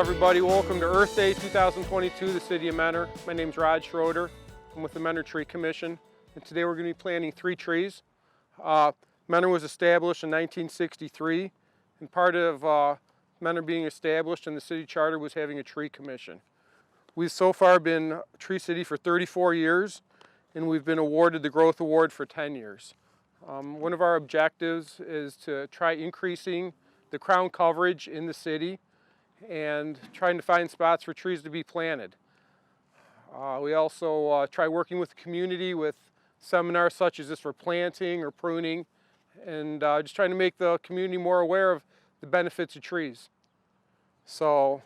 everybody, welcome to Earth Day 2022, the City of Mentor. My name is SCHROEDER. I'm with the Mentor Tree Commission, and today we're going to be planting 3 trees. Mentor was established in 1963, and part of Mentor being established in the city charter was having a tree commission. We've so far been Tree City for 34 years, and we've been awarded the Growth Award for 10 years. One of our objectives is to try increasing the crown coverage in the city and trying to find spots for trees to be planted. We also try working with the community with seminars such as this for planting or pruning, and just trying to make the community more aware of the benefits of trees. So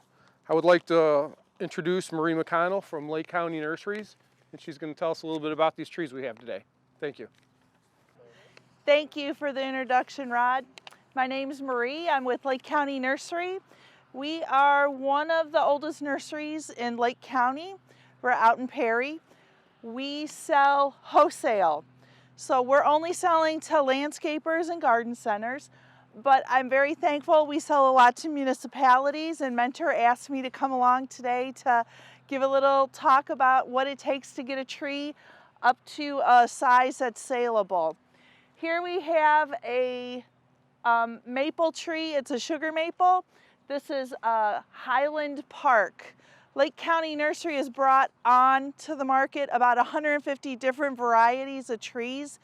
I would like to introduce Marie McConnell from Lake County Nurseries, and she's going to tell us a little bit about these trees we have today. Thank you. Thank you for the introduction, Rod. My name is Marie. I'm with Lake County Nursery. We are one of the oldest nurseries in Lake County. We're out in Perry. We sell wholesale. So we're only selling to landscapers and garden centers, but I'm very thankful we sell a lot to municipalities, and Mentor asked me to come along today to give a little talk about what it takes to get a tree up to a size that's saleable. Here we have a maple tree. It's a sugar maple. This is Highland Park. Lake County Nursery has brought on to the market about 150 different varieties of trees.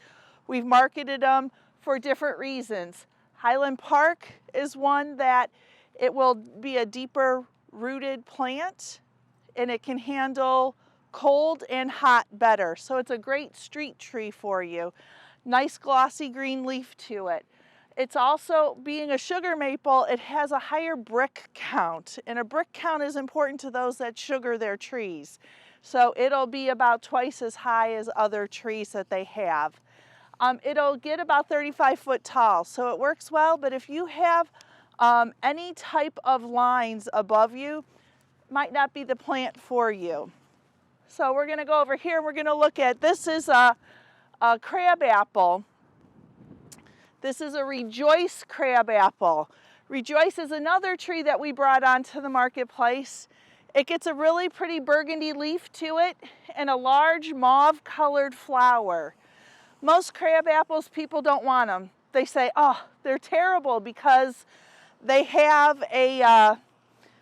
We've marketed them for different reasons. Highland Park is one that it will be a deeper rooted plant, and it can handle cold and hot better. So it's a great street tree for you. Nice glossy green leaf to it. It's also, being a sugar maple, it has a higher brick count, and a brick count is important to those that sugar their trees. So it'll be about twice as high as other trees that they have. It'll get about 35 foot tall, so it works well, but if you have any type of lines above you, might not be the plant for you. So we're gonna go over here, we're gonna look at, this is a crabapple. This is a Rejoice crabapple. Rejoice is another tree that we brought onto the marketplace. It gets a really pretty burgundy leaf to it and a large mauve colored flower. Most crabapples, people don't want them. They say, oh, they're terrible because they have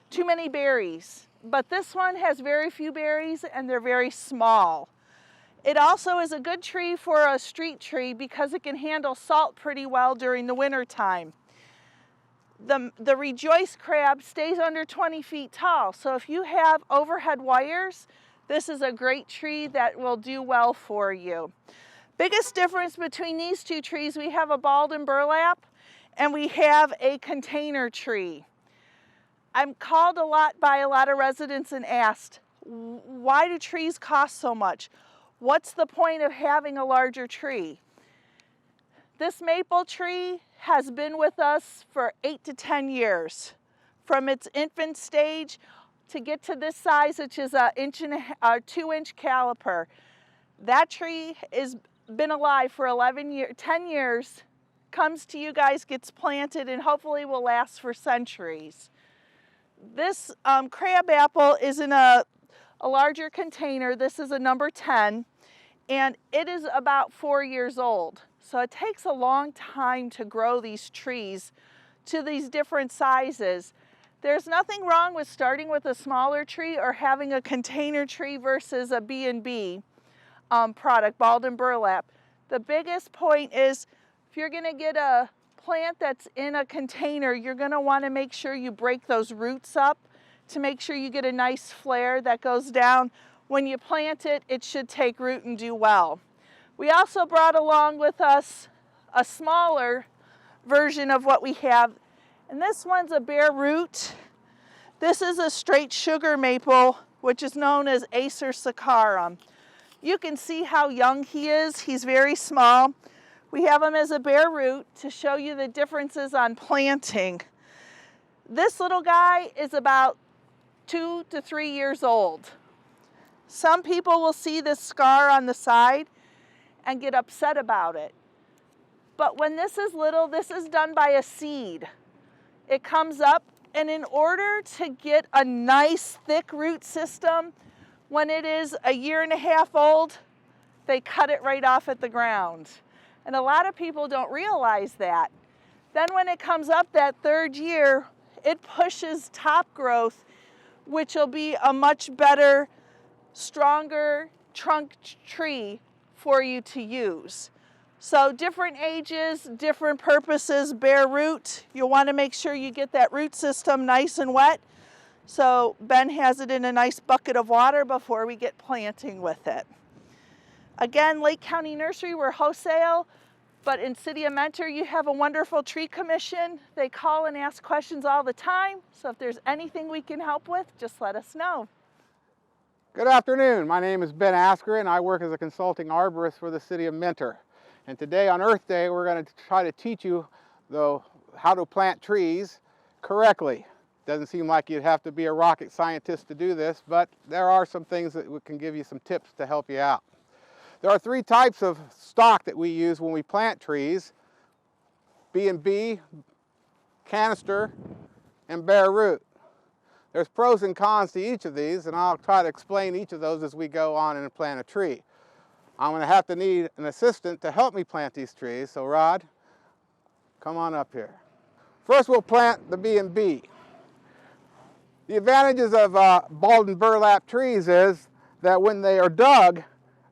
too many berries. But this one has very few berries and they're very small. It also is a good tree for a street tree because it can handle salt pretty well during the winter time. The Rejoice crab stays under 20 feet tall, so if you have overhead wires, this is a great tree that will do well for you. Biggest difference between these two trees, we have a balled and burlap, and we have a container tree. I'm called a lot by a lot of residents and asked, why do trees cost so much? What's the point of having a larger tree? This maple tree has been with us for 8 to 10 years. From its infant stage to get to this size, which is a 2-inch caliper. That tree has been alive for 10 years, comes to you guys, gets planted, and hopefully will last for centuries. This crabapple is in a larger container. This is a number 10, and it is about 4 years old. So it takes a long time to grow these trees to these different sizes. There's nothing wrong with starting with a smaller tree or having a container tree versus a B&B product, balled and burlap. The biggest point is if you're gonna get a plant that's in a container, you're gonna wanna make sure you break those roots up to make sure you get a nice flare that goes down. When you plant it, it should take root and do well. We also brought along with us a smaller version of what we have, and this one's a bare root. This is a straight sugar maple, which is known as Acer saccharum. You can see how young he is. He's very small. We have him as a bare root to show you the differences on planting. This little guy is about 2 to 3 years old. Some people will see this scar on the side and get upset about it. But when this is little, this is done by a seed. It comes up And in order to get a nice thick root system, when it is a 1.5 years old, they cut it right off at the ground. And a lot of people don't realize that. Then when it comes up that 3rd year, it pushes top growth, which will be a much better, stronger trunk tree for you to use. So different ages, different purposes, bare root. You'll want to make sure you get that root system nice and wet. So Ben has it in a nice bucket of water before we get planting with it. Again, Lake County Nursery, we're wholesale, but in City of Mentor, you have a wonderful tree commission. They call and ask questions all the time. So if there's anything we can help with, just let us know. Good afternoon. My name is Ben ASKREN. I work as a consulting arborist for the City of Mentor. And today on Earth Day, we're going to try to teach you how to plant trees correctly. Doesn't seem like you'd have to be a rocket scientist to do this, but there are some things that we can give you some tips to help you out. There are 3 types of stock that we use when we plant trees: B&B, canister, and bare root. There's pros and cons to each of these, and I'll try to explain each of those as we go on and plant a tree. I'm going to have to need an assistant to help me plant these trees, so Rod, come on up here. First we'll plant the B&B. The advantages of bald and burlap trees is that when they are dug,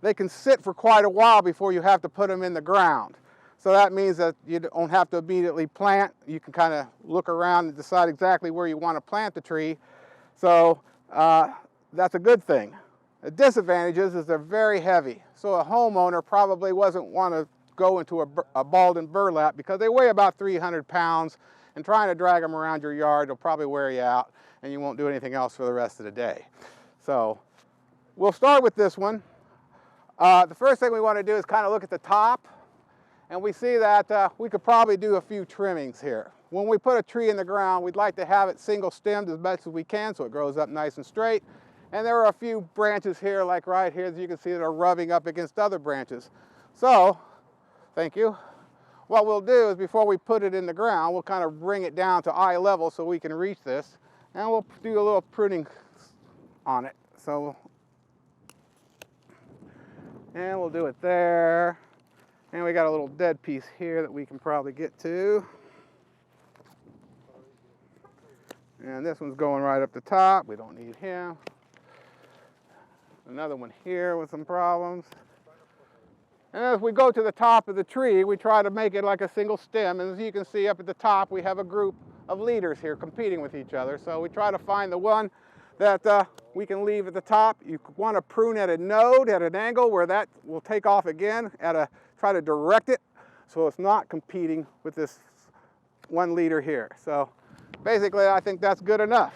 they can sit for quite a while before you have to put them in the ground. So that means that you don't have to immediately plant. You can kind of look around and decide exactly where you want to plant the tree. So that's a good thing. The disadvantages is they're very heavy. So a homeowner probably wasn't want to go into a bald and burlap because they weigh about 300 pounds, and trying to drag them around your yard will probably wear you out and you won't do anything else for the rest of the day. So we'll start with this one. The first thing we want to do is kind of look at the top, and we see that we could probably do a few trimmings here. When we put a tree in the ground, we'd like to have it single stemmed as best as we can so it grows up nice and straight. And there are a few branches here, like right here, as you can see, that are rubbing up against other branches. So, thank you. What we'll do is before we put it in the ground, we'll kind of bring it down to eye level so we can reach this, and we'll do a little pruning on it. So, and we'll do it there. And we got a little dead piece here that we can probably get to. And this one's going right up the top. We don't need him. Another one here with some problems. And as we go to the top of the tree, we try to make it like a single stem. And as you can see up at the top, we have a group of leaders here competing with each other. So we try to find the one that we can leave at the top. You want to prune at a node, at an angle where that will take off again. Try to direct it so it's not competing with this one leader here. So basically, I think that's good enough.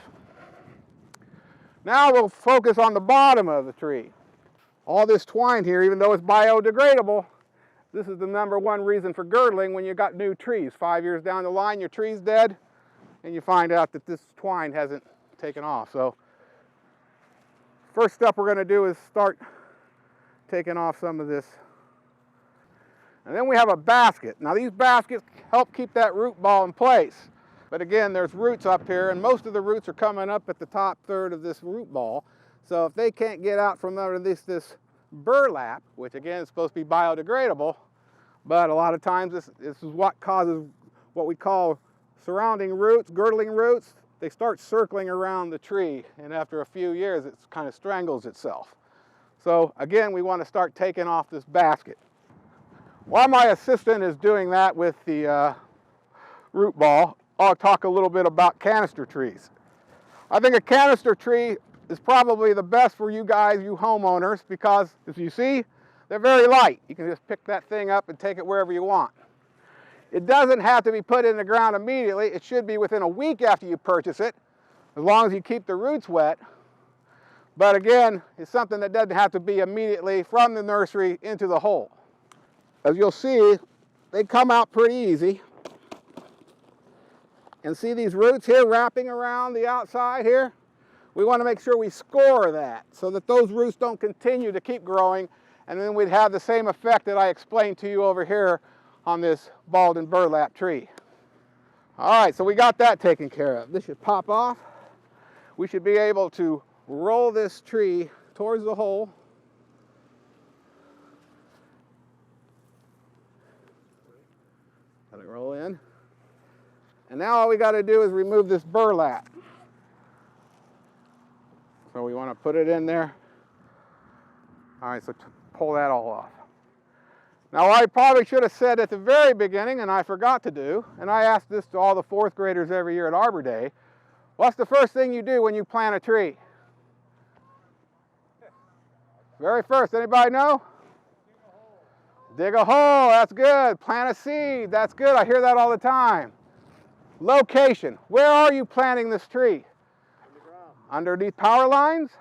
Now we'll focus on the bottom of the tree. All this twine here, even though it's biodegradable, this is the #1 reason for girdling when you got new trees. 5 years down the line, your tree's dead, and you find out that this twine hasn't taken off. So first step we're going to do is start taking off some of this. And then we have a basket. Now these baskets help keep that root ball in place. But again, there's roots up here, and most of the roots are coming up at the top third of this root ball. So if they can't get out from under this burlap, which again is supposed to be biodegradable, but a lot of times this is what causes what we call surrounding roots, girdling roots. They start circling around the tree, and after a few years it kind of strangles itself. So again, we want to start taking off this basket. While my assistant is doing that with the root ball, I'll talk a little bit about canister trees. I think a canister tree is probably the best for you guys, you homeowners, because as you see, they're very light. You can just pick that thing up and take it wherever you want. It doesn't have to be put in the ground immediately. It should be within a week after you purchase it, as long as you keep the roots wet. But again, it's something that doesn't have to be immediately from the nursery into the hole. As you'll see, they come out pretty easy. And see these roots here wrapping around the outside here? We want to make sure we score that so that those roots don't continue to keep growing, and then we'd have the same effect that I explained to you over here on this bald and burlap tree. All right, so we got that taken care of. This should pop off. We should be able to roll this tree towards the hole. Let it roll in. And now all we got to do is remove this burlap. So we want to put it in there. All right, so pull that all off. Now I probably should have said at the very beginning, and I forgot to do, and I ask this to all the 4th graders every year at Arbor Day, what's the first thing you do when you plant a tree? Very first, anybody know? Dig a hole, that's good. Plant a seed, that's good. I hear that all the time. Location, where are you planting this tree? Underground. Underneath power lines?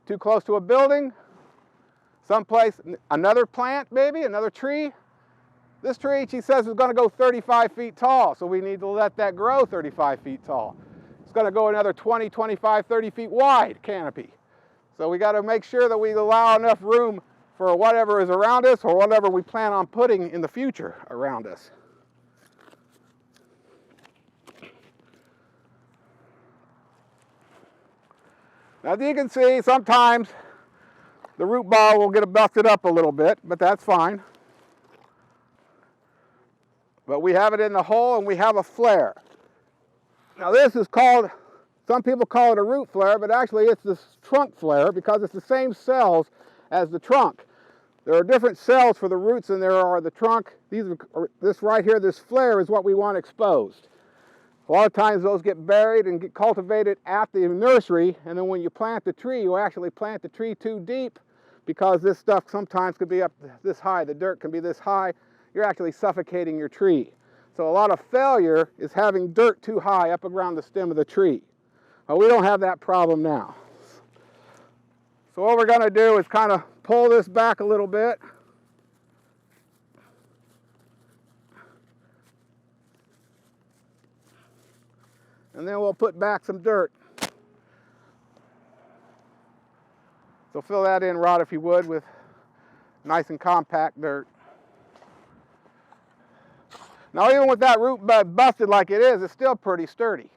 Too close to a building? Someplace, another plant maybe, another tree? This tree, she says, is going to go 35 feet tall, so we need to let that grow 35 feet tall. It's going to go another 20, 25, 30 feet wide canopy. So we got to make sure that we allow enough room for whatever is around us or whatever we plan on putting in the future around us. Now, as you can see, sometimes the root ball will get busted up a little bit, but that's fine. But we have it in the hole and we have a flare. Now this is called, some people call it a root flare, but actually it's this trunk flare because it's the same cells as the trunk. There are different cells for the roots than there are the trunk. This right here, this flare is what we want exposed. A lot of times those get buried and get cultivated at the nursery, and then when you plant the tree, you actually plant the tree too deep because this stuff sometimes could be up this high. The dirt can be this high. You're actually suffocating your tree. So a lot of failure is having dirt too high up around the stem of the tree. Well, we don't have that problem now. So what we're going to do is kind of pull this back a little bit. And then we'll put back some dirt. So fill that in, Rod, if you would, with nice and compact dirt. Now even with that root bud busted like it is, it's still pretty sturdy.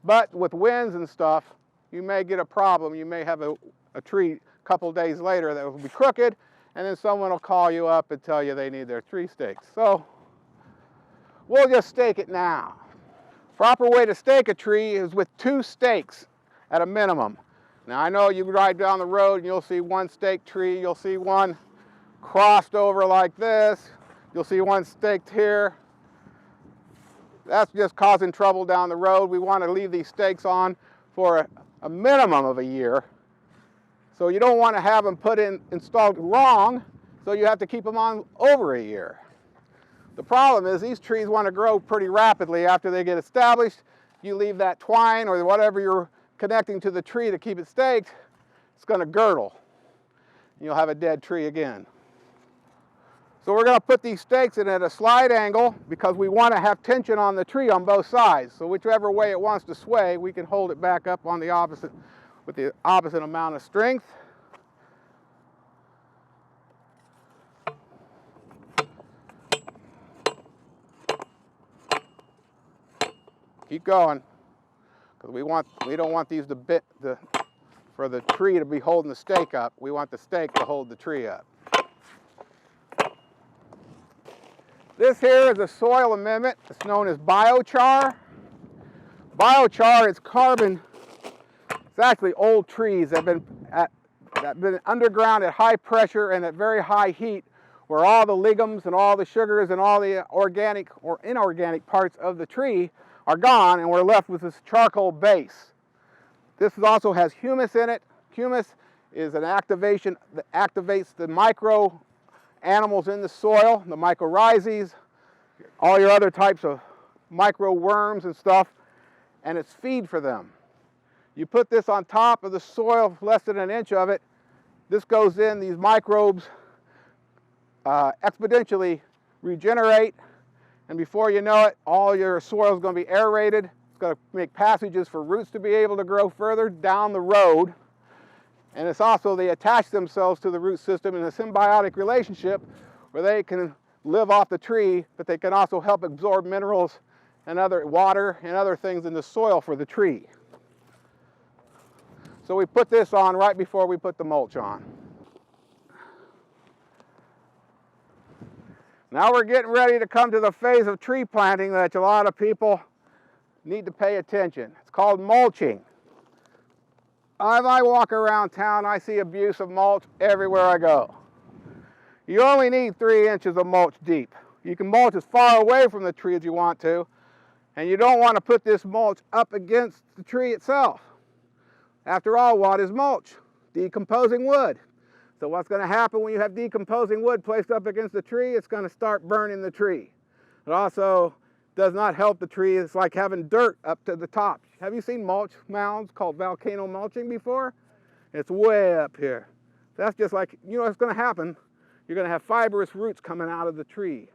But with winds and stuff, you may get a problem. You may have a tree a couple days later that will be crooked, and then someone will call you up and tell you they need their tree stakes. So we'll just stake it now. Proper way to stake a tree is with 2 stakes at a minimum. Now I know you ride down the road and you'll see one stake tree, you'll see one crossed over like this, you'll see one staked here. That's just causing trouble down the road. We want to leave these stakes on for a minimum of a year. So you don't want to have them installed wrong, so you have to keep them on over a year. The problem is these trees want to grow pretty rapidly after they get established. You leave that twine or whatever you're connecting to the tree to keep it staked, it's going to girdle. And you'll have a dead tree again. So we're going to put these stakes in at a slight angle because we want to have tension on the tree on both sides. So whichever way it wants to sway, we can hold it back up on the opposite with the opposite amount of strength. Keep going, because we don't want these for the tree to be holding the stake up. We want the stake to hold the tree up. This here is a soil amendment. It's known as biochar. Biochar is carbon. It's actually old trees that have been underground at high pressure and at very high heat, where all the lignins and all the sugars and all the organic or inorganic parts of the tree are gone, and we're left with this charcoal base. This also has humus in it. Humus is an activation that activates the micro animals in the soil, the mycorrhizas, all your other types of micro worms and stuff, and it's feed for them. You put this on top of the soil, less than an inch of it, this goes in, these microbes exponentially regenerate, and before you know it, all your soil is going to be aerated. It's going to make passages for roots to be able to grow further down the road. And it's also, they attach themselves to the root system in a symbiotic relationship where they can live off the tree, but they can also help absorb minerals and other water and other things in the soil for the tree. So we put this on right before we put the mulch on. Now we're getting ready to come to the phase of tree planting that a lot of people need to pay attention. It's called mulching. As I walk around town, I see abuse of mulch everywhere I go. You only need 3 inches of mulch deep. You can mulch as far away from the tree as you want to, and you don't want to put this mulch up against the tree itself. After all, what is mulch? Decomposing wood. So what's going to happen when you have decomposing wood placed up against the tree? It's going to start burning the tree. It also does not help the tree. It's like having dirt up to the top. Have you seen mulch mounds called volcano mulching before? It's way up here. That's just like, you know what's going to happen? You're going to have fibrous roots coming out of the tree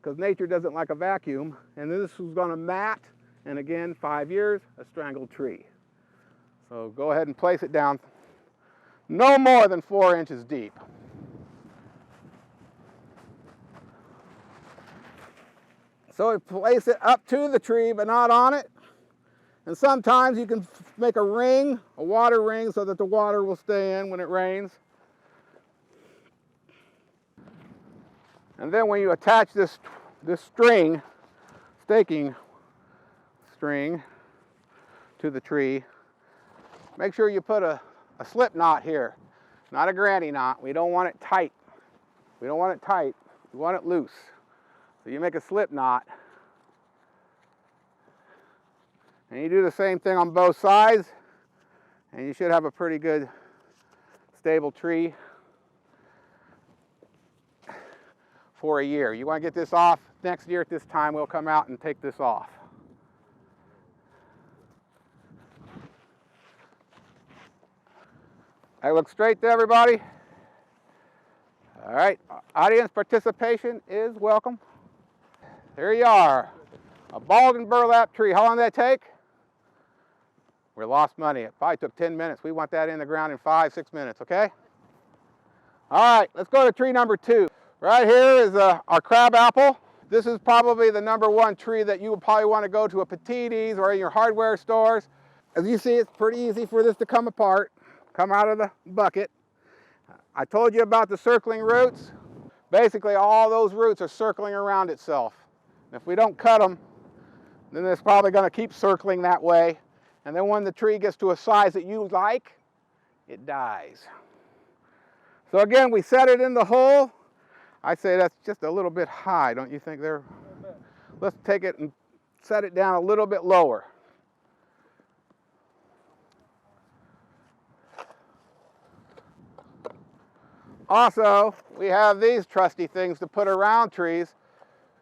because nature doesn't like a vacuum, and this is going to mat, and again, 5 years, a strangled tree. So go ahead and place it down no more than 4 inches deep. So we place it up to the tree, but not on it. And sometimes you can make a ring, a water ring, so that the water will stay in when it rains. And then when you attach this string, staking string to the tree, make sure you put a slip knot here, not a granny knot. We don't want it tight. We don't want it tight. We want it loose. So you make a slip knot. And you do the same thing on both sides, and you should have a pretty good stable tree for a year. You want to get this off next year at this time, we'll come out and take this off. I look straight to everybody. All right, audience participation is welcome. There you are, a bald burlap tree. How long did that take? We lost money. It probably took 10 minutes. We want that in the ground in 5-6 minutes, okay? All right, let's go to tree number 2. Right here is our crab apple. This is probably the #1 tree that you would probably want to go to a Petiti's or in your hardware stores. As you see, it's pretty easy for this to come apart, come out of the bucket. I told you about the circling roots. Basically, all those roots are circling around itself. And if we don't cut them, then it's probably going to keep circling that way. And then when the tree gets to a size that you like, it dies. So again, we set it in the hole. I say that's just a little bit high, don't you think there? Let's take it and set it down a little bit lower. Also, we have these trusty things to put around trees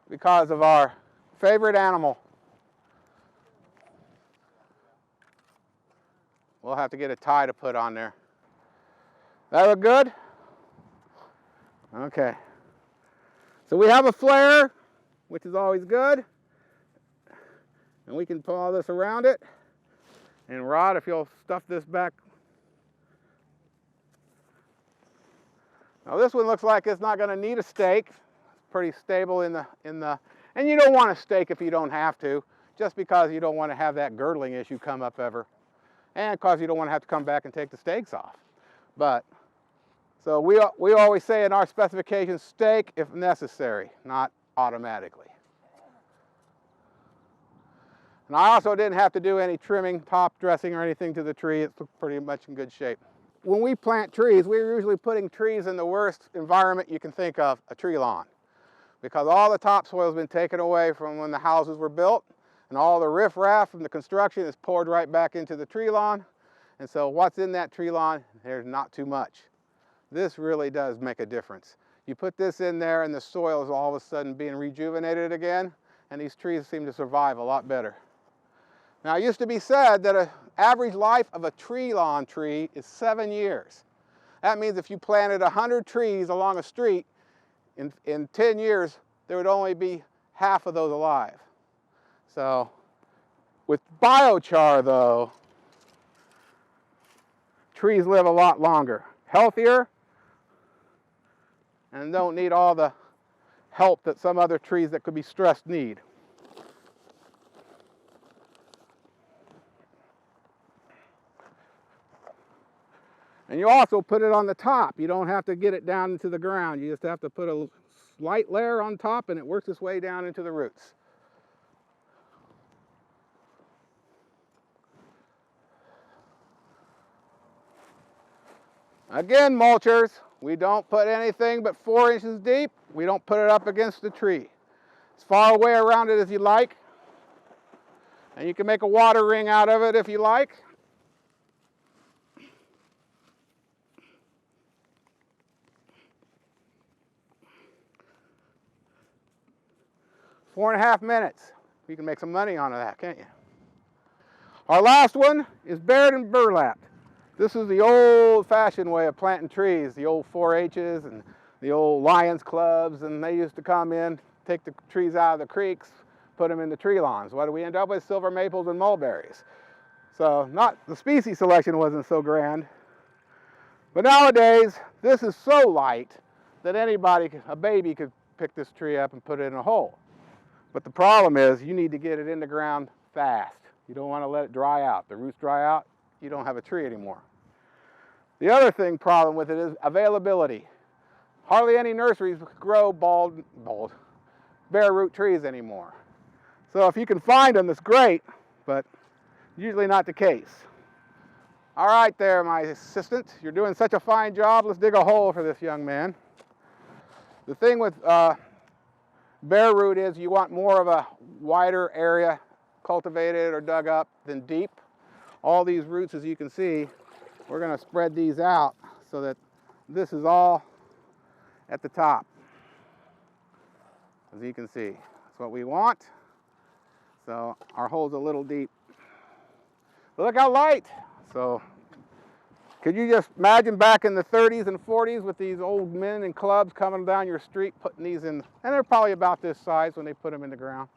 because of our favorite animal. We'll have to get a tie to put on there. That look good? Okay. So we have a flare, which is always good. And we can put all this around it. And Rod, if you'll stuff this back. Now this one looks like it's not going to need a stake. It's pretty stable in the, and you don't want a stake if you don't have to, just because you don't want to have that girdling issue come up ever. And because you don't want to have to come back and take the stakes off. But, so we always say in our specifications, stake if necessary, not automatically. And I also didn't have to do any trimming, top dressing, or anything to the tree. It's pretty much in good shape. When we plant trees, we're usually putting trees in the worst environment you can think of, a tree lawn. Because all the topsoil has been taken away from when the houses were built, and all the riffraff from the construction is poured right back into the tree lawn. And so what's in that tree lawn? There's not too much. This really does make a difference. You put this in there and the soil is all of a sudden being rejuvenated again, and these trees seem to survive a lot better. Now, it used to be said that an average life of a tree lawn tree is 7 years. That means if you planted 100 trees along a street, in 10 years, there would only be half of those alive. So, with biochar though, trees live a lot longer, healthier, and don't need all the help that some other trees that could be stressed need. And you also put it on the top. You don't have to get it down into the ground. You just have to put a slight layer on top and it works its way down into the roots. Again, mulchers, we don't put anything but 4 inches deep. We don't put it up against the tree. As far away around it as you like. And you can make a water ring out of it if you like. Four and a half minutes. You can make some money on that, can't you? Our last one is bared and burlapped. This is the old-fashioned way of planting trees, the old 4-H's and the old Lions clubs, and they used to come in, take the trees out of the creeks, put them in the tree lawns. What do we end up with? Silver maples and mulberries. So the species selection wasn't so grand. But nowadays, this is so light that a baby could pick this tree up and put it in a hole. But the problem is you need to get it in the ground fast. You don't want to let it dry out. The roots dry out, you don't have a tree anymore. The other problem with it is availability. Hardly any nurseries grow bare root trees anymore. So if you can find them, it's great, but usually not the case. All right there, my assistant. You're doing such a fine job. Let's dig a hole for this young man. The thing with bare root is you want more of a wider area cultivated or dug up than deep. All these roots, as you can see, we're going to spread these out so that this is all at the top. As you can see, that's what we want. So our hole's a little deep. But look how light. So could you just imagine back in the 30s and 40s with these old men in clubs coming down your street putting these in, and they're probably about this size when they put them in the ground.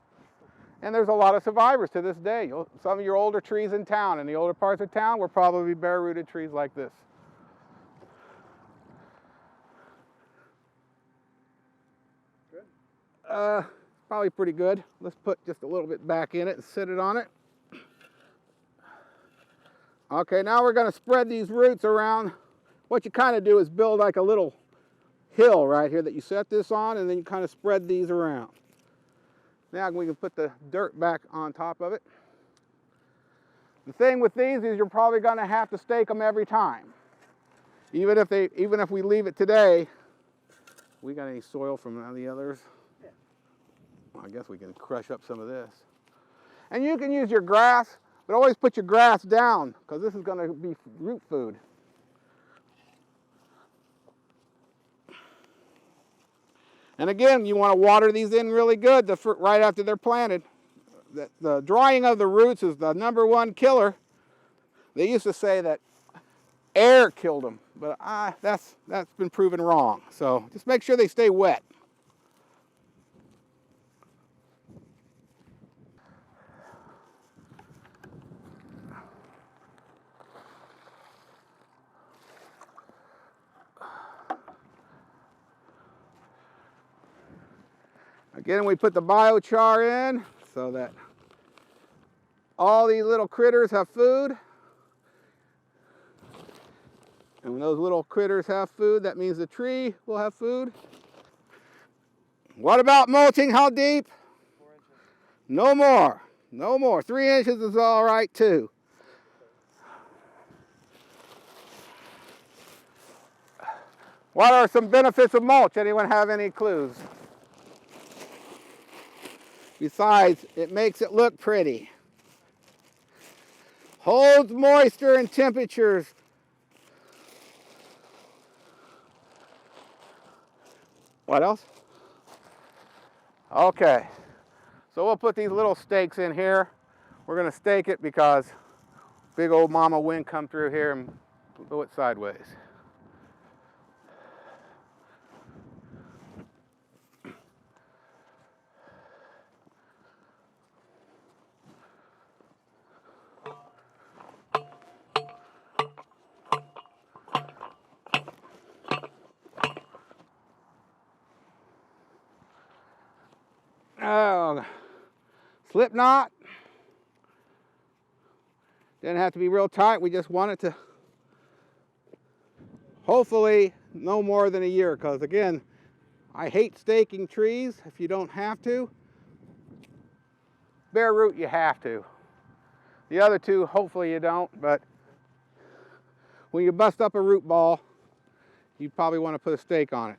And there's a lot of survivors to this day. Some of your older trees in town, in the older parts of town, were probably bare-rooted trees like this. Good? Probably pretty good. Let's put just a little bit back in it and sit it on it. Okay, now we're going to spread these roots around. What you kind of do is build like a little hill right here that you set this on, and then you kind of spread these around. Now we can put the dirt back on top of it. The thing with these is you're probably going to have to stake them every time. Even if we leave it today. We got any soil from the others? Yeah. Well, I guess we can crush up some of this. And you can use your grass, but always put your grass down because this is going to be root food. And again, you want to water these in really good right after they're planted. The drying of the roots is the #1 killer. They used to say that air killed them, but that's been proven wrong. So just make sure they stay wet. Again, we put the biochar in so that all these little critters have food. And when those little critters have food, that means the tree will have food. What about mulching? How deep? 4 inches. No more. No more. 3 inches is all right too. What are some benefits of mulch? Anyone have any clues? Besides, it makes it look pretty. Holds moisture and temperatures. What else? Okay, so we'll put these little stakes in here. We're going to stake it because big old mama wind come through here and blow it sideways. Oh, slip knot. Didn't have to be real tight. We just want it to hopefully no more than a year, because again, I hate staking trees if you don't have to. Bare root you have to. The other two, hopefully you don't, but when you bust up a root ball, you probably want to put a stake on it.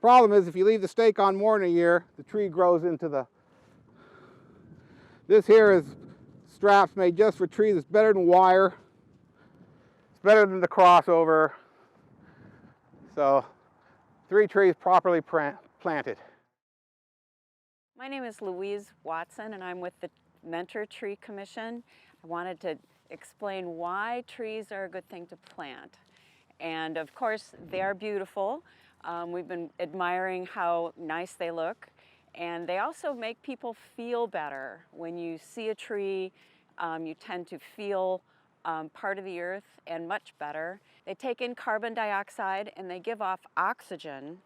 Problem is, if you leave the stake on more than a year, the tree grows into the... This here is straps made just for trees. It's better than wire. It's better than the crossover. So, 3 trees properly planted. My name is Louise Watson, and I'm with the Mentor Tree Commission. I wanted to explain why trees are a good thing to plant. And of course, they are beautiful. We've been admiring how nice they look. And they also make people feel better. When you see a tree, you tend to feel part of the earth and much better. They take in carbon dioxide and they give off oxygen.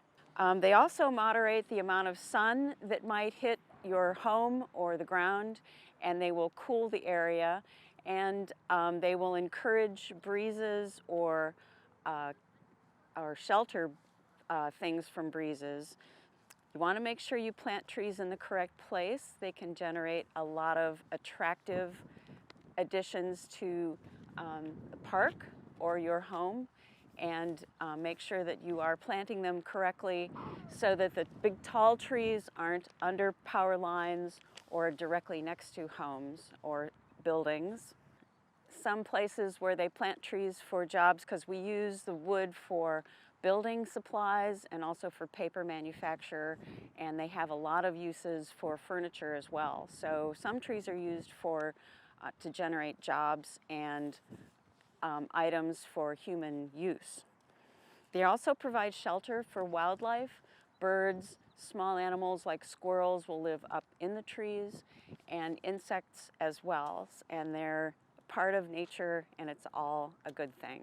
They also moderate the amount of sun that might hit your home or the ground, and they will cool the area, and they will encourage breezes or shelter things from breezes. You want to make sure you plant trees in the correct place. They can generate a lot of attractive additions to the park or your home, and make sure that you are planting them correctly so that the big tall trees aren't under power lines or directly next to homes or buildings. Some places where they plant trees for jobs, because we use the wood for building supplies and also for paper manufacture, and they have a lot of uses for furniture as well. So some trees are used for to generate jobs and items for human use. They also provide shelter for wildlife. Birds, small animals like squirrels will live up in the trees, and insects as well. And they're part of nature, and it's all a good thing.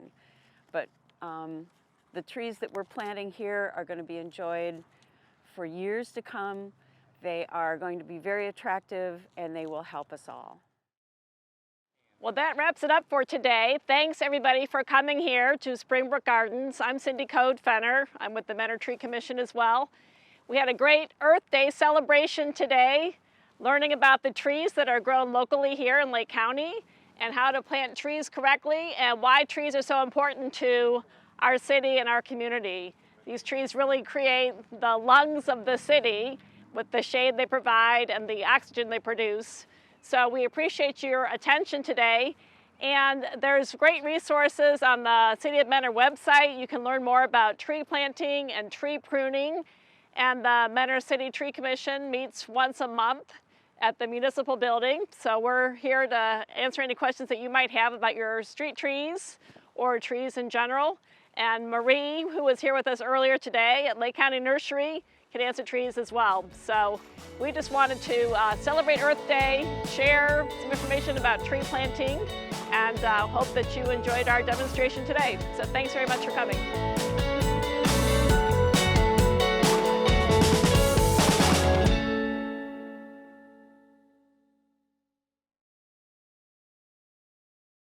But the trees that we're planting here are going to be enjoyed for years to come. They are going to be very attractive, and they will help us all. Well, that wraps it up for today. Thanks everybody for coming here to Springbrook Gardens. I'm Cindy Code Fenner. I'm with the Mentor Tree Commission as well. We had a great Earth Day celebration today, learning about the trees that are grown locally here in Lake County and how to plant trees correctly and why trees are so important to our city and our community. These trees really create the lungs of the city with the shade they provide and the oxygen they produce. So we appreciate your attention today, and there's great resources on the City of Mentor website. You can learn more about tree planting and tree pruning, and the Mentor City Tree Commission meets once a month at the municipal building. So we're here to answer any questions that you might have about your street trees or trees in general. And Marie, who was here with us earlier today at Lake County Nursery, can answer trees as well. So we just wanted to celebrate Earth Day, share some information about tree planting, and hope that you enjoyed our demonstration today. So thanks very much for coming.